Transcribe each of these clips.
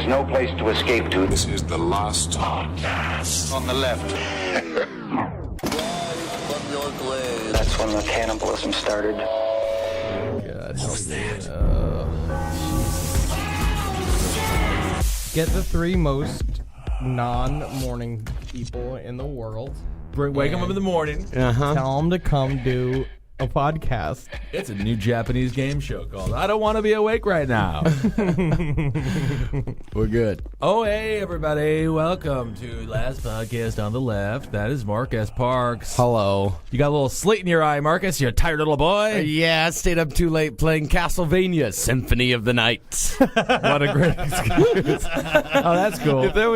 There's no place to escape to. This is the last podcast. On the left. That's when the cannibalism started. God, get the three most non-morning people in the world. Wake them up in the morning. Tell them to come do a podcast. It's a new Japanese game show called I Don't Want to Be Awake Right Now. We're good. Oh, hey, everybody. Welcome to Last Podcast on the Left. That is Marcus Parks. Hello. You got a little slate in your eye, Marcus. You a tired little boy. Yeah, I stayed up too late playing Castlevania Symphony of the Night. What a great excuse. Oh, that's cool. If there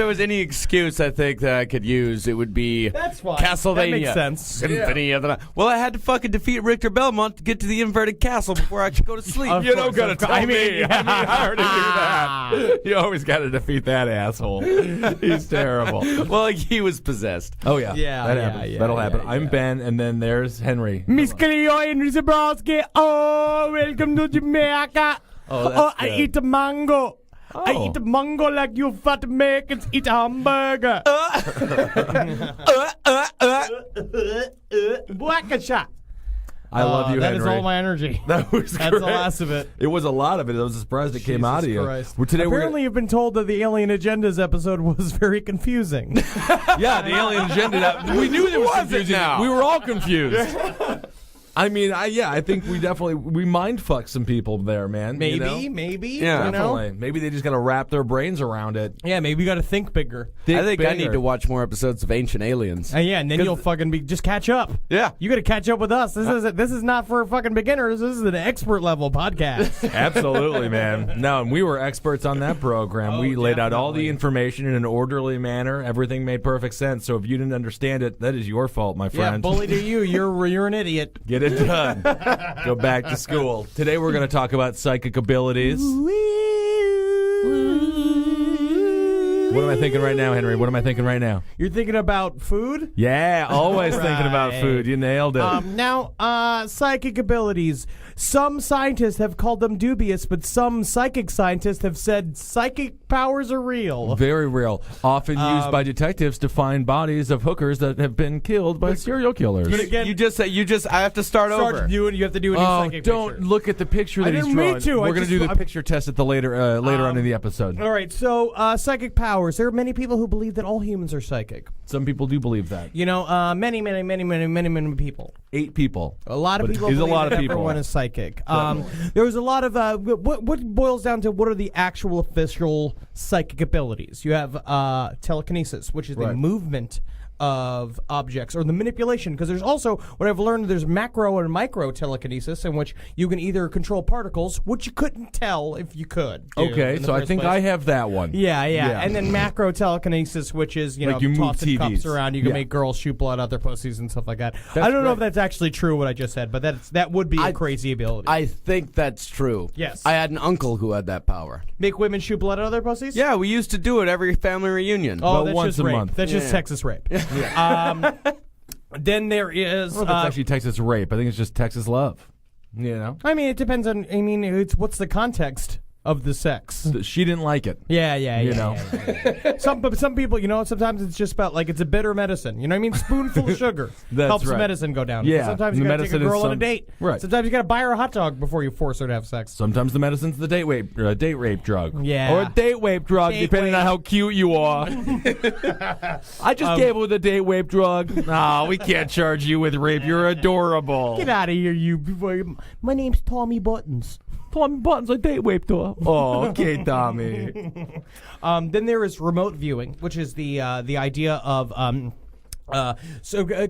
was any excuse I think that I could use, it would be That's fine. Castlevania That makes sense. Symphony of the Night. Well, I had to fucking defeat Richter Belmont to get to the inverted castle before I could go to sleep. You don't gotta tell me. I already knew that. You always gotta defeat that asshole. He's terrible. Well, he was possessed. Oh, yeah. Yeah, That yeah, happens. yeah, That'll yeah, happen. yeah. I'm Ben, and then there's Henry. Miss Cleo Henry Zabrowski. Oh, welcome to Jamaica. Oh, that's I good. eat a mango. I Oh. eat a mango like you fat Americans eat a hamburger. Wackasha. I love you, That Henry. is all my energy. That was That's great. the last of it. It was a lot of it. I was surprised it came out of you. Christ. Today Apparently, you've been told that the Alien Agendas episode was very confusing. yeah, the alien agenda. We knew there was confusing. now? We were all confused. I mean, I think we mind fucked some people there, man. Maybe, you know? maybe. Yeah. you know? Definitely. Maybe they just got to wrap their brains around it. Yeah, maybe you got to think bigger. I think I bigger. need to watch more episodes of Ancient Aliens. Yeah, and then you'll fucking just catch up. Yeah. You got to catch up with us. This is not for fucking beginners. This is an expert level podcast. Absolutely, man. No, and we were experts on that program. We laid out all the definitely. information in an orderly manner. Everything made perfect sense. So if you didn't understand it, that is your fault, my Yeah, friend. bully to you. You're an idiot. Get it done. Go back to school. Today we're going to talk about psychic abilities. What am I thinking right now, Henry? What am I thinking right now? You're thinking about food? Yeah, always thinking about Right. food. You nailed it. Now, psychic abilities. Some scientists have called them dubious, but some psychic scientists have said psychic powers are real. Very real. Often used by detectives to find bodies of hookers that have been killed by serial killers. But again, I have to start over. you have to do a new Oh, psychic don't picture. look at the picture that I he's didn't mean drawing. to. We're going to do the I- picture test at the later on in the episode. All right, so psychic powers. There are many people who believe that all humans are psychic. Some people do believe that. You know, many people. 8 people. A lot of But people it is a believe lot that of people. everyone is psychic. There was a lot of what boils down to what are the actual official psychic abilities. You have telekinesis, which is the Right. movement of objects or the manipulation, because there's also what I've learned, there's macro and micro telekinesis, in which you can either control particles, which you couldn't tell if you could do Okay, in the so I first think place. I have that one. Yeah, Yeah. and then macro telekinesis, which is Like you move tossing cups TVs. around. You can Yeah. make girls shoot blood out their pussies and stuff like that. That's I don't know if great. that's actually true what I just said, but that would be a crazy ability. I think that's true. Yes. I had an uncle who had that power. Make women shoot blood out of their pussies? Yeah, we used to do it every family reunion. Oh, About that's once just a rape. month. That's just Yeah. Texas rape. Then there is. I don't know if it's actually Texas rape. I think it's just Texas love. You know? I mean, it depends on. I mean, it's what's the context of the sex. She didn't like it. Yeah. You know. Yeah. Some people, sometimes it's just about like it's a bitter medicine. You know what I mean? Spoonful of sugar That's helps the right. medicine go down. Yeah, Sometimes the you gotta take a medicine is girl on a date. right. Sometimes you gotta buy her a hot dog before you force her to have sex. Sometimes the medicine's the date rape drug. Yeah. Or a date rape drug, Date depending rape. on how cute you are. I just gave her with a date rape drug. No, we can't charge you with rape. You're adorable. Get out of here, you. My name's Tommy Buttons. Tommy Buttons, I date raped her. Oh, okay, Tommy. Then there is remote viewing, which is the idea of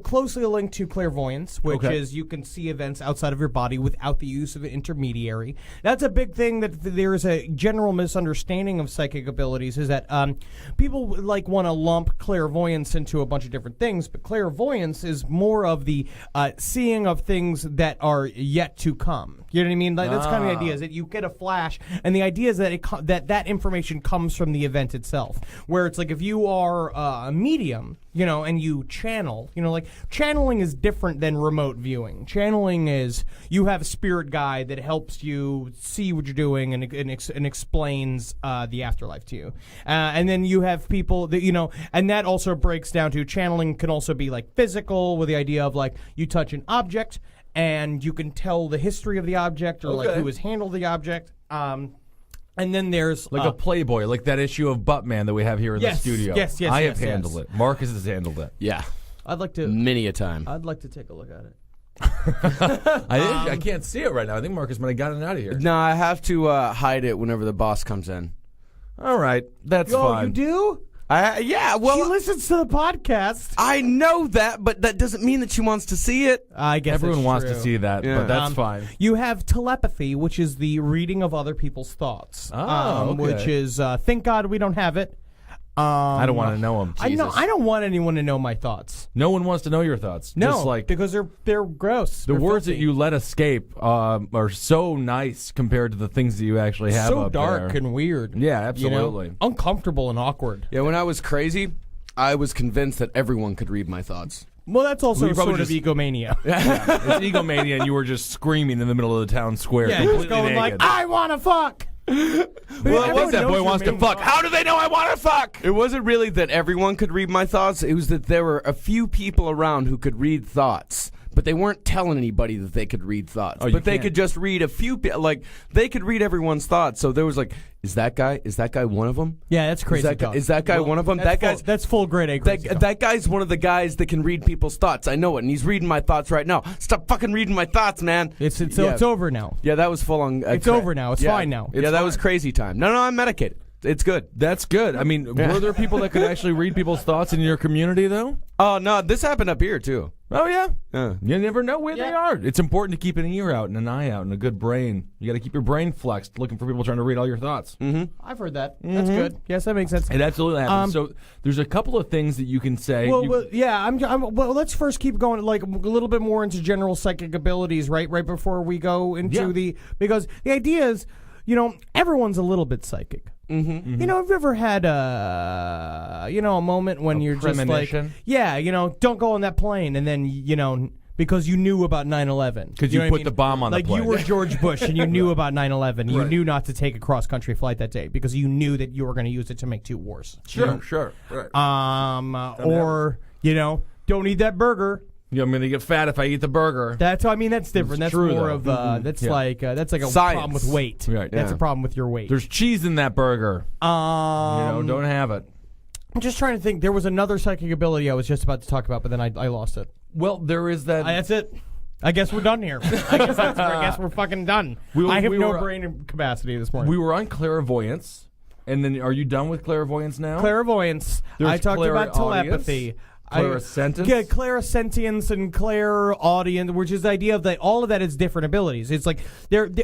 closely linked to clairvoyance, which Okay. is you can see events outside of your body without the use of an intermediary. That's a big thing that there is a general misunderstanding of psychic abilities, is that people want to lump clairvoyance into a bunch of different things, but clairvoyance is more of the seeing of things that are yet to come. You know what I mean? That's kind of the idea, is that you get a flash, and the idea is that that information comes from the event itself, where it's like if you are a medium, and you channel, like channeling is different than remote viewing. Channeling is you have a spirit guide that helps you see what you're doing and explains the afterlife to you. And then you have people that, and that also breaks down to channeling can also be like physical, with the idea of like you touch an object and you can tell the history of the object or like who has handled the object. And then there's like a Playboy, like that issue of Buttman that we have here in the studio. Yes, I have handled it. Marcus has handled it. Yeah. I'd like to Many a time. I'd like to take a look at it. I can't see it right now. I think Marcus might have gotten it out of here. No, I have to hide it whenever the boss comes in. All right, that's Oh, fine. you do? Yeah, well, She listens to the podcast. I know that, but that doesn't mean that she wants to see it. I guess Everyone that's wants true. to see that, Yeah. but that's fine. You have telepathy, which is the reading of other people's thoughts. Okay. Which is, thank God we don't have it. I don't want to know them. I don't want anyone to know my thoughts. No one wants to know your thoughts. No, Just like because they're gross. the They're words filthy. that you let escape are so nice compared to the things that you actually have so up dark there. and weird. Yeah, absolutely. Uncomfortable and awkward. Yeah, when I was crazy, I was convinced that everyone could read my thoughts. Well, that's also you probably sort of just- egomania. It's egomania, and you were just screaming in the middle of the town square. Yeah, just completely going like, naked. I want to fuck. Well, Everyone that knows boy your wants to main fuck. thought. How do they know I want to fuck? It wasn't really that everyone could read my thoughts. It was that there were a few people around who could read thoughts. But they weren't telling anybody that they could read thoughts. Oh, you but they can't. could just read a few, like, they could read everyone's thoughts. So there was like, is that guy one of them? Yeah, that's crazy. Is that guy one of them? That guy's That's full grade A crazy talk. that guy's one of the guys that can read people's thoughts. I know it, and he's reading my thoughts right now. Stop fucking reading my thoughts, man. It's Yeah. over now. Yeah, that was full on. It's over now. It's fine now. Yeah, that was crazy time. No, I'm medicated. It's good. That's good. I mean, were there people that could actually read people's thoughts in your community, though? Oh no, this happened up here too. Oh, yeah. Yeah. You never know where they are. It's important to keep an ear out and an eye out and a good brain. You got to keep your brain flexed, looking for people trying to read all your thoughts. I've heard that. That's good. Yes, that makes sense. It absolutely happens. So there's a couple of things that you can say. Well, yeah, well, let's first keep going, like a little bit more into general psychic abilities, right before we go into because the idea is, everyone's a little bit psychic. Mm-hmm. Have you ever had a moment when you're just like, premonition? don't go on that plane, and then because you knew about 9/11. Because you know what put I mean? the bomb on the like plane. you were George Bush and you knew about 9/11. You knew not to take a cross country flight that day because you knew that you were going to use it to make two wars. Sure. Right. Or don't eat that burger. I'm going to get fat if I eat the burger. That's different. That's true, more though. of that's like a Science. problem with weight. Right. That's Yeah. a problem with your weight. There's cheese in that burger. Don't have it. I'm just trying to think. There was another psychic ability I was just about to talk about, but then I lost it. Well, there is that. That's it. I guess we're done here. I guess we're fucking done. I have no brain capacity this morning. We were on clairvoyance, and then are you done with clairvoyance now? Clairvoyance. There's I talked about clairaudience, telepathy. clairsentience? Yeah, clairsentience and clairaudience, which is the idea of that all of that is different abilities. It's like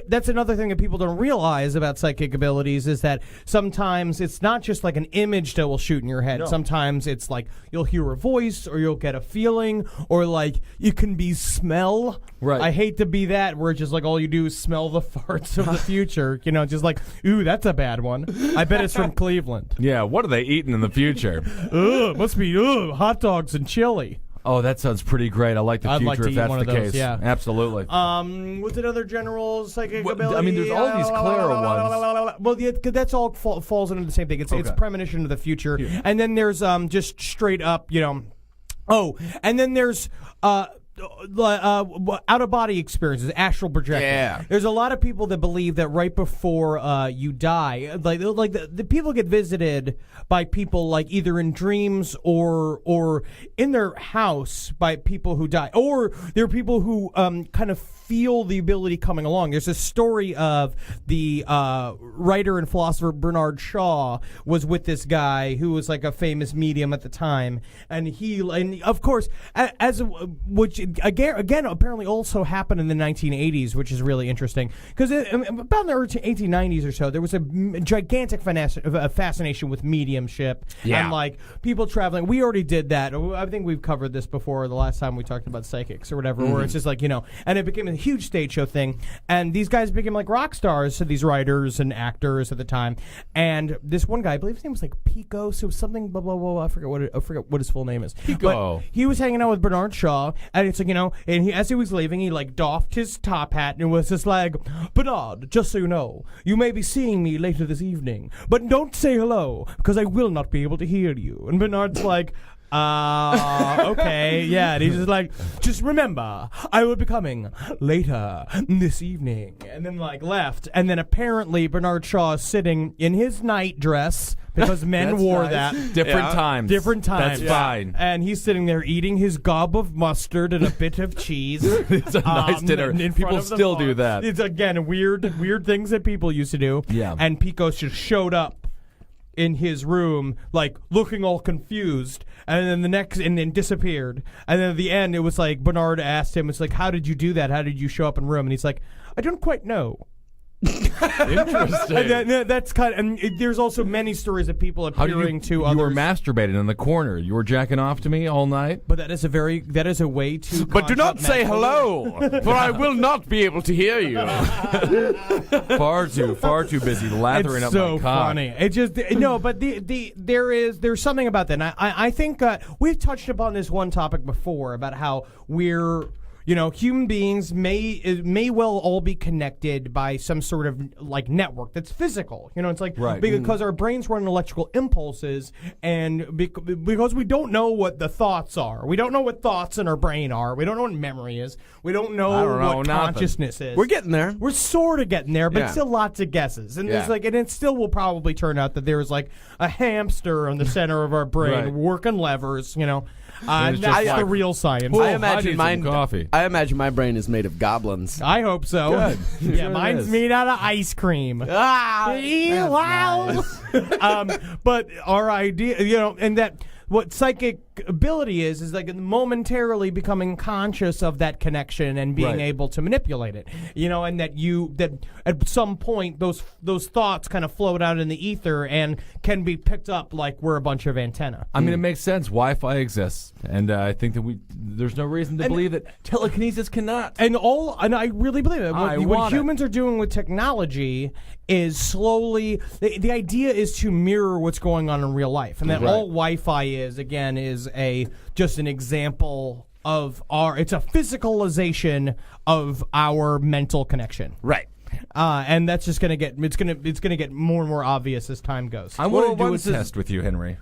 that's another thing that people don't realize about psychic abilities is that sometimes it's not just like an image that will shoot in your head. No. Sometimes it's like you'll hear a voice or you'll get a feeling or like you can be smell. Right. I hate to be that where it's just like all you do is smell the farts of the future. Just like, ooh, that's a bad one. I bet it's from Cleveland. Yeah, what are they eating in the future? Ugh, must be hot dogs and chili. Oh, that sounds pretty great. I like the I'd future like to if eat that's one the of those, case. yeah. Absolutely. What's another general psychic Well, ability? I mean, there's all these Clara ones. Well, yeah, 'cause that's all falls into the same thing. It's premonition of the future, and then there's just straight up, Oh, and then there's out of body experiences, astral projection. Yeah. There's a lot of people that believe that right before you die, like the people get visited by people like either in dreams or in their house by people who die, or there are people who kind of feel the ability coming along. There's a story of the writer and philosopher Bernard Shaw was with this guy who was like a famous medium at the time, and of course, which again apparently also happened in the 1980s, which is really interesting because about in the 1890s or so, there was a gigantic fascination with mediumship and like people traveling. We already did that. I think we've covered this before the last time we talked about psychics or whatever, where it's just like and it became a huge stage show thing. And these guys became like rock stars, so these writers and actors at the time. And this one guy, I believe his name was like Pico, so something blah blah blah. I forget what his full name is. Pico. But he was hanging out with Bernard Shaw, and it's like, and as he was leaving, he like doffed his top hat and was just like, Bernard, just so you know, you may be seeing me later this evening, but don't say hello because I will not be able to hear you. And Bernard's like, okay, yeah. And he's just like, just remember, I will be coming later this evening. And then like left. And then apparently Bernard Shaw is sitting in his night dress because men wore that. Different times. Different times. That's fine. And he's sitting there eating his gob of mustard and a bit of cheese. It's a nice dinner. in front People of the still bar. do that. It's again weird things that people used to do. Yeah. And Pico just showed up in his room, like looking all confused, and then disappeared. And then at the end, it was like Bernard asked him, "It's like, how did you do that? How did you show up in room?" And he's like, "I don't quite know." Interesting. That's kind of, and there's also many stories of people How did appearing to you others. were masturbating in the corner. You were jacking off to me all night. But that is a way to. But do not say concept hello, for I will not be able to hear you. Far too busy lathering it's up so my cock. funny. It just no, but there's something about that. And I think we've touched upon this one topic before about how we're. Human beings may well all be connected by some sort of like network that's physical. It's like Right. because our brains run electrical impulses, and because we don't know what the thoughts are. We don't know what thoughts in our brain are. We don't know what memory is. We don't know what nothing. consciousness is. We're getting there. We're sort of getting there, but Yeah. still lots of guesses. And Yeah. and it still will probably turn out that there's like a hamster in the center of our brain Right. working levers, And it's that's just the like, real science. "Whoa, I I imagine need some coffee." I imagine my brain is made of goblins. I hope so. Good. Yeah, Sure it mine's is. made out of ice cream. Ah, Wow. But our idea, and that what psychic ability is like momentarily becoming conscious of that connection and being Right. able to manipulate it. And that at some point those thoughts kind of float out in the ether and can be picked up like we're a bunch of antenna. I mean, it makes sense. Wi-Fi exists, and I think that there's no reason to believe that telekinesis cannot. And I really believe it. I What want it. humans are doing with technology is slowly. The idea is to mirror what's going on in real life, and that Right. all Wi-Fi is just an example of it's a physicalization of our mental connection. right. And that's just gonna get more and more obvious as time goes. I want Well, to do a once this- test with you, Henry.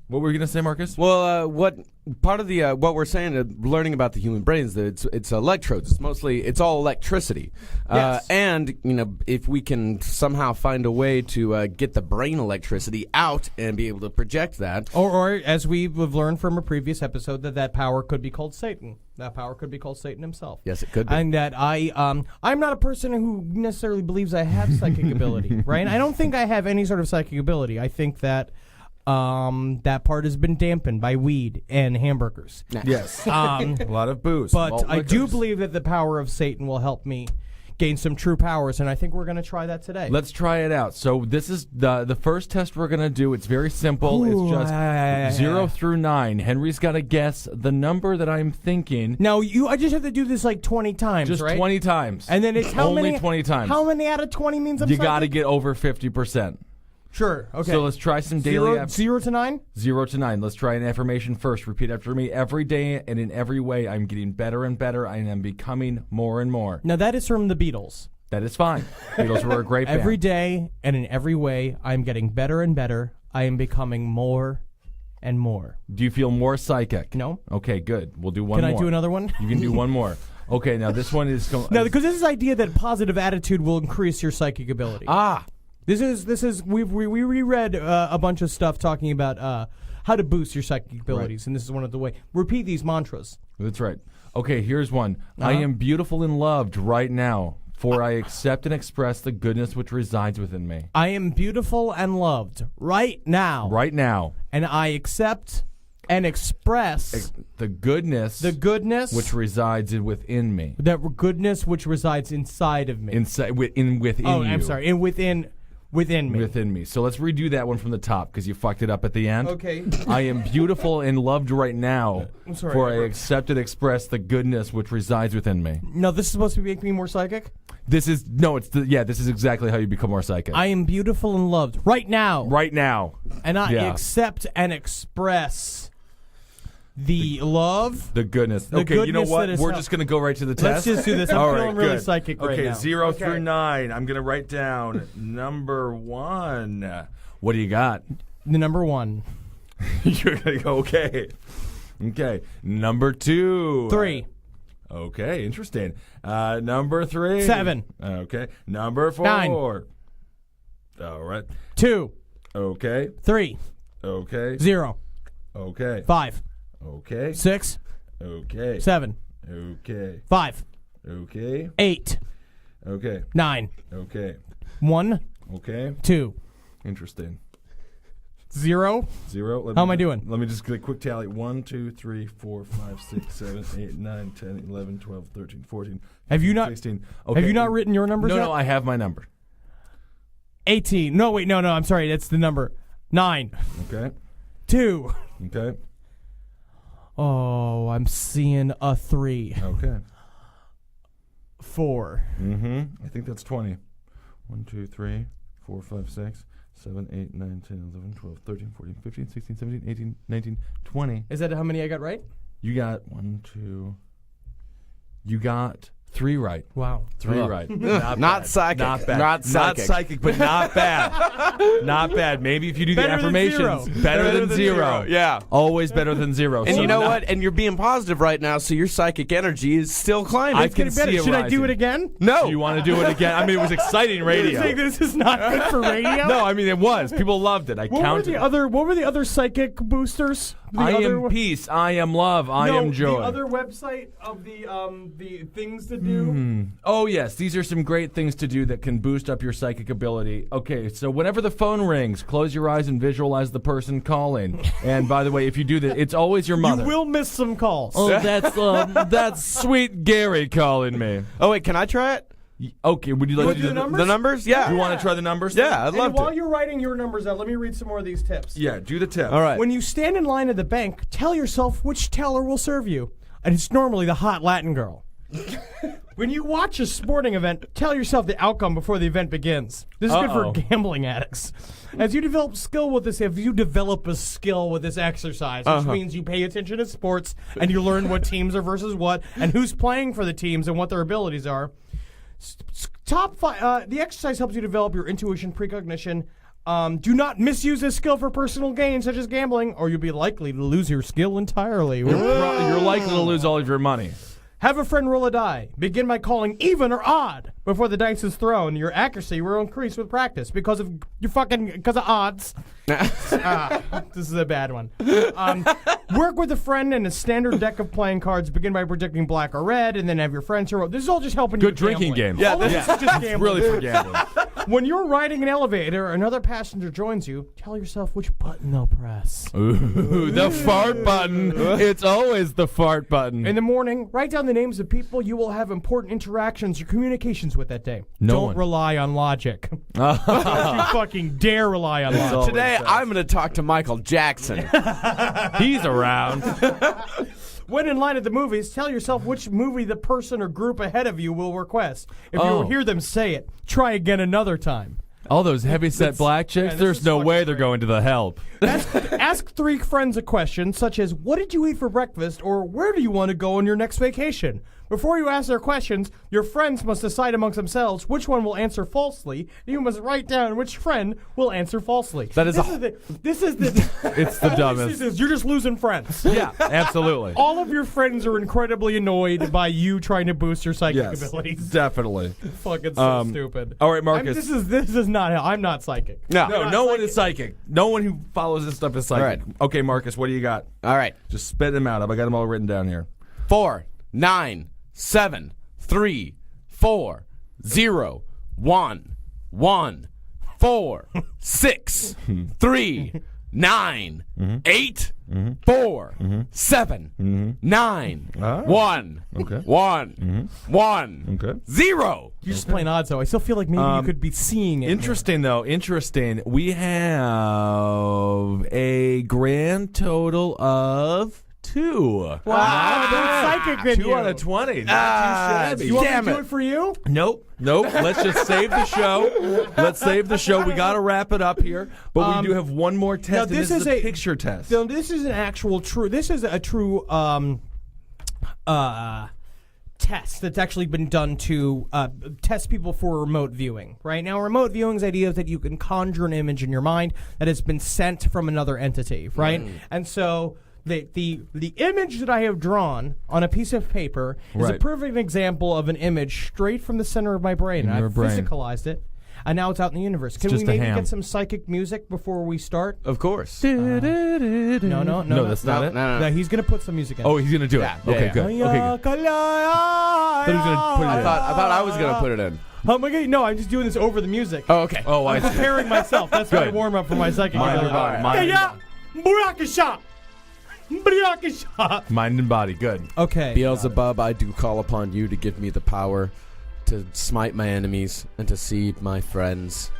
What were you going to say, Marcus? Well, what part of the what we're saying, learning about the human brain is that it's electrodes. It's all electricity. Yes. And if we can somehow find a way to get the brain electricity out and be able to project that. Or as we've learned from a previous episode, that power could be called Satan. That power could be called Satan himself. Yes, it could be. And that I'm not a person who necessarily believes I have psychic ability, right? I don't think I have any sort of psychic ability. I think that that part has been dampened by weed and hamburgers. Yes. A lot of booze. But malt I do liquors. believe that the power of Satan will help me gain some true powers, and I think we're going to try that today. Let's try it out. So this is the first test we're going to do. It's very simple. Ooh, It's just 0 through 9. Henry's got to guess the number that I'm thinking Now, I just have to do this like 20 times, just right? 20 times. And then it's how Only many? 20 times. How many out of 20 means I'm You psychic? got to get over 50%. Sure, okay. So let's try some daily 0 to 9? 0 to 9. Let's try an affirmation first. Repeat after me. Every day and in every way, I'm getting better and better. I am becoming more and more. Now, that is from the Beatles. That is fine. Beatles were a great band. Every day and in every way, I am getting better and better. I am becoming more and more. Do you feel more psychic? No? Okay, good. We'll do one Can more. I do another one? You can do one more. Okay, now this one is... No, because this is the idea that positive attitude will increase your psychic ability. This is we reread a bunch of stuff talking about how to boost your psychic abilities, and this is one of the way. Repeat these mantras. That's right. Okay, here's one. I am beautiful and loved right now, for I accept and express the goodness which resides within me. I am beautiful and loved right now. Right now. And I accept and express The goodness which resides within me. that goodness which resides inside of me. Within oh, you. I'm sorry. And within Within me. Within me. So let's redo that one from the top because you fucked it up at the end. Okay. I am beautiful and loved right now. I'm sorry, for I Edward. accept and express the goodness which resides within me. No, this is supposed to make me more psychic? This is this is exactly how you become more psychic. I am beautiful and loved right now. Right now. And I Yeah. accept and express the love. The goodness. The Okay, you know goodness what? that is We're hel- just going to go right to the Let's test. just do this. I'm All feeling right, really good. psychic right okay, now. 0 Okay. through 9. I'm going to write down number 1. What do you got? The number 1. You're going to go, okay. Okay. Number 2. 3. Okay, interesting. Number 3. 7. Okay. Number 4. 9. All right. 2. Okay. 3. Okay. 0. Okay. 5. Okay. 6. Okay. 7. Okay. 5. Okay. 8. Okay. 9. Okay. 1. Okay. 2. Interesting. 0. 0. How am I doing? Let me just get a quick tally. 1, 2, 3, 4, 5, 6, 7, 8, 9, 10, 11, 12, 13, 14. Have you not 16. Have you not written your numbers yet? No, I have my number. 18. No, wait, no, I'm sorry. That's the number. 9. Okay. 2. Okay. Oh, I'm seeing a 3. Okay. 4. Mm-hmm. I think that's 20. 1, 2, 3, 4, 5, 6, 7, 8, 9, 10, 11, 12, 13, 14, 15, 16, 17, 18, 19, 20. Is that how many I got right? You got 1, 2. You got 3 right. Wow. 3 right. Not Not bad. psychic. Not bad. Not psychic. Not psychic, but not bad. Not bad. Maybe if you do the Better than affirmations, zero. better than zero. Yeah. Always better than 0. And So you know not- what? And you're being positive right now, so your psychic energy is still climbing. I can Better. see it Should I do rising. it again? no. Do you want to do it again? I mean, it was exciting You radio. think this is not good for radio? No, I mean, it was. People loved it. I What were counted. the other psychic boosters? The I other am peace. I am love. I am joy. The other website of the things to do. Oh, yes. These are some great things to do that can boost up your psychic ability. Okay, so whenever the phone rings, close your eyes and visualize the person calling. And by the way, if you do that, it's always your mother. You will miss some calls. Oh, that's sweet Gary calling me. Oh, wait, can I try it? Okay, would you like wanna to do do the numbers? The numbers? Yeah. You want to try the numbers? Yeah, I'd And love while to. you're writing your numbers out, let me read some more of these tips. Yeah, do the tip. All right. When you stand in line at the bank, tell yourself which teller will serve you. And it's normally the hot Latin girl. When you watch a sporting event, tell yourself the outcome before the event begins. This is good Uh-oh. for gambling addicts. As you develop a skill with this exercise, which means you pay attention to sports and you learn what teams are versus what and who's playing for the teams and what their abilities are. Top 5. The exercise helps you develop your intuition, precognition. Do not misuse this skill for personal gain, such as gambling, or you'll be likely to lose your skill entirely. You're likely to lose all of your money. Have a friend roll a die. Begin by calling even or odd before the dice is thrown. Your accuracy will increase with practice because of odds. This is a bad one. Work with a friend in a standard deck of playing cards. Begin by predicting black or red, and then have your friends roll. This is all just helping you. Good drinking gambling. game. Yeah, All this is just gambling. Really for gambling. When you're riding an elevator, another passenger joins you. Tell yourself which button they'll press. Ooh, the fart button. It's always the fart button. In the morning, write down the names of people you will have important interactions or communications with that day. Don't one. rely on logic. Don't you fucking dare rely on logic. always Today, I'm going to talk to Michael Jackson. He's around. When in line at the movies, tell yourself which movie the person or group ahead of you will request. If Oh. you hear them say it, try again another time. All those heavy-set black chicks, this there's is no fucking way they're great. going to the help. Ask 3 friends a question such as, what did you eat for breakfast, or where do you want to go on your next vacation? Before you ask their questions, your friends must decide amongst themselves which one will answer falsely. You must write down which friend will answer falsely. That is this is the It's the this dumbest. is, you're just losing friends. Yeah, absolutely. All of your friends are incredibly annoyed by you trying to boost your psychic Yes, abilities. definitely. Fucking so stupid. All right, Marcus. This is not how I'm not psychic. No. No, no one is psychic. No one who follows this stuff is psychic. All right. Okay, Marcus, what do you got? All right. Just spit them out. I got them all written down here. 4, 9, 7, 3, 4, 0, 1, 1, 4, 6, 3, 9, 8, 4, 7, 9, 1, Okay. 1, 1, Okay. 0. You're just playing odds, though. I still feel like maybe you could be seeing it. Interesting, though. Interesting. We have a grand total of 2. Wow, that's psychic in 2 you. out of 20. Not too shabby. You want me Damn to do it. it for you? Nope. Let's just save the show. Let's save the show. We got to wrap it up here. But we do have one more test. Now, and this this is a a picture test. So this is an actual true. This is a true test that's actually been done to test people for remote viewing. Right now, remote viewing's idea is that you can conjure an image in your mind that has been sent from another entity. Right, and so. The image that I have drawn on a piece of paper is a Right. perfect example of an image straight from the center of my brain. In your I've brain. physicalized it, and now it's out in the universe. Can we just a maybe ham. get some psychic music before we start? Of course. No, that's not it. No, he's gonna put some music in. Oh, he's gonna do Yeah, it. yeah, Okay, yeah. good. Okay, good. I Thought he was gonna put it in. I thought I was gonna put it in. Oh my God! No, I'm just doing this over the music. Oh, okay. Oh, I I'm see. preparing myself. That's my Good. warm up for my psychic Mind ability. and body. Mind and Mind and body. Good. Okay. Beelzebub, I do call upon you to give me the power to smite my enemies and to see my friends.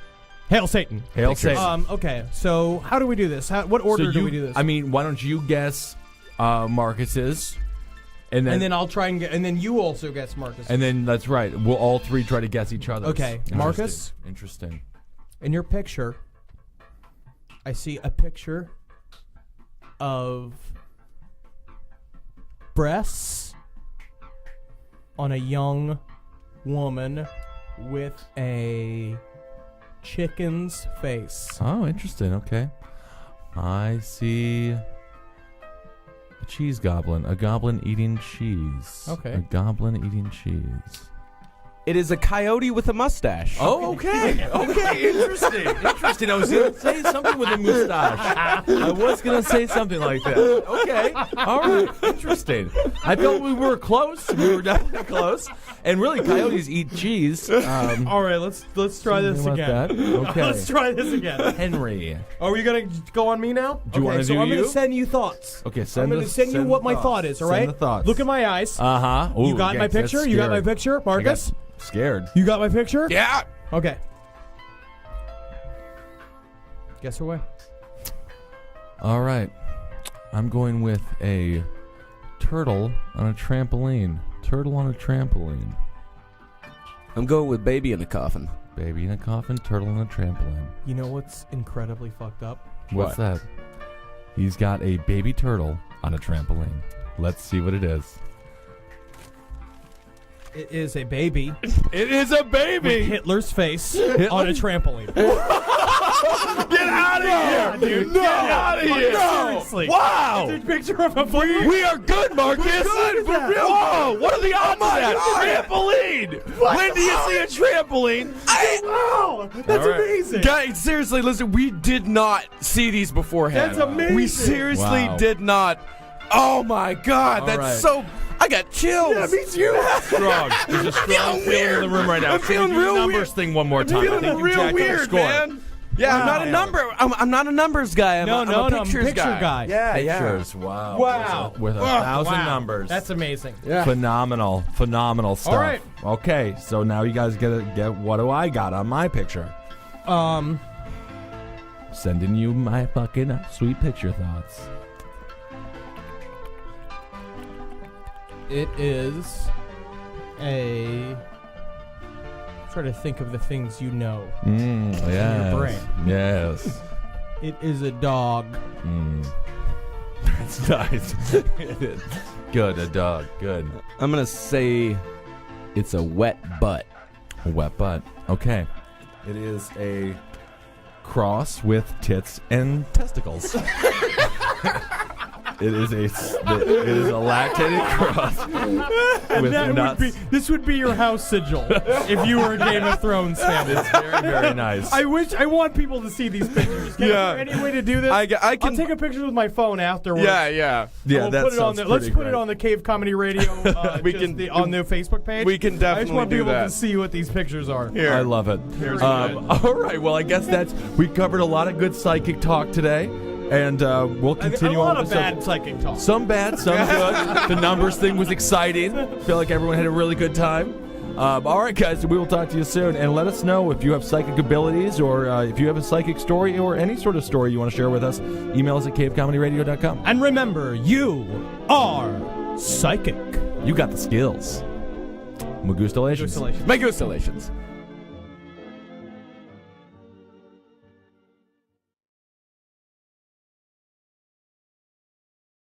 Hail Satan. Hail Satan. Okay. So how do we do this? What order do we do this? I mean, why don't you guess Marcus's, and and then I'll try and get, and then you also guess Marcus. and then that's right. We'll all three try to guess each other's. Okay. Marcus? Interesting. In your picture, I see a picture of breasts on a young woman with a chicken's face. Oh, interesting. Okay. I see a cheese goblin. A goblin eating cheese. Okay. A goblin eating cheese. It is a coyote with a mustache. Oh, okay. Okay, interesting. Interesting. I was going to say something with a mustache. I was going to say something like that. Okay. All right. Interesting. I felt we were close. We were definitely close. And really, coyotes eat cheese. All right, let's try this something again. like that. Okay. Let's try this again. Henry. Are we gonna go on me now? Do you wanna so do I'm you? gonna send you thoughts. Okay, I'm gonna send you what my thought is. All right. Send the thoughts. Look at my eyes. Uh-huh. Ooh, You got my yikes, that's picture? You got my scary. picture, I Marcus? got scared. You got my picture? Yeah. Okay. Guess away. All right. I'm going with a turtle on a trampoline. Turtle on a trampoline. I'm going with baby in a coffin. Baby in a coffin, turtle on a trampoline. You know what's incredibly fucked up? What's that? He's got a baby turtle on a trampoline. Let's see what it is. It is a baby It is a with baby! Hitler's face on a trampoline. Get out of here! Dude, Get out of here! Seriously. Wow! It's a picture of a baby. We are good, Marcus! good, for real. Whoa! What are the odds of that? Trampoline! When do you see a trampoline? Wow, that's All right. amazing. Guys, seriously, listen, we did not see these beforehand. That's amazing. We seriously Wow. did not. Oh my God, All that's right. so. I got chills. Yeah, me too. Strong. There's a strong feeling in the room right now. I'm feeling Can we do real the numbers weird. thing one more time. I Feeling think you real jacked up the weird, score. man. Yeah, I'm not a number. I'm not a numbers guy. I'm No, a I'm a pictures picture guy. Yeah, yeah. Pictures. Wow. Wow. With a Oh, thousand wow. numbers. That's amazing. Yeah. Phenomenal stuff. All right. Okay, so now you guys get what do I got on my picture? Sending you my fucking sweet picture thoughts. It is a. Try to think of the things you know. Yes. brain. Yes. It is a dog. That's nice. Good, a dog. Good. I'm gonna say it's a wet butt. A wet butt. Okay. It is a cross with tits and testicles. It is a lactated cross with nuts. This would be your house sigil if you were a Game of Thrones fan. It's very, very nice. I want people to see these pictures. Is there any way to do this? I can. I'll take a picture with my phone afterwards. Yeah. Yeah, We'll that put it on sounds there. Let's pretty put great. it on the Cave Comedy Radio. We just can- on the Facebook page. we can I just definitely want do people that. to see what these pictures are. I love it. All right. Well, I guess we covered a lot of good psychic talk today. And we'll continue a lot on of with bad psychic talk. some bad, some good. The numbers thing was exciting. Feel like everyone had a really good time. All right, guys, we will talk to you soon. And let us know if you have psychic abilities or if you have a psychic story or any sort of story you want to share with us. Email us at cavecomedyradio.com. And remember, you are psychic. You got the skills. Magustalations. Magustalations. Megustalations.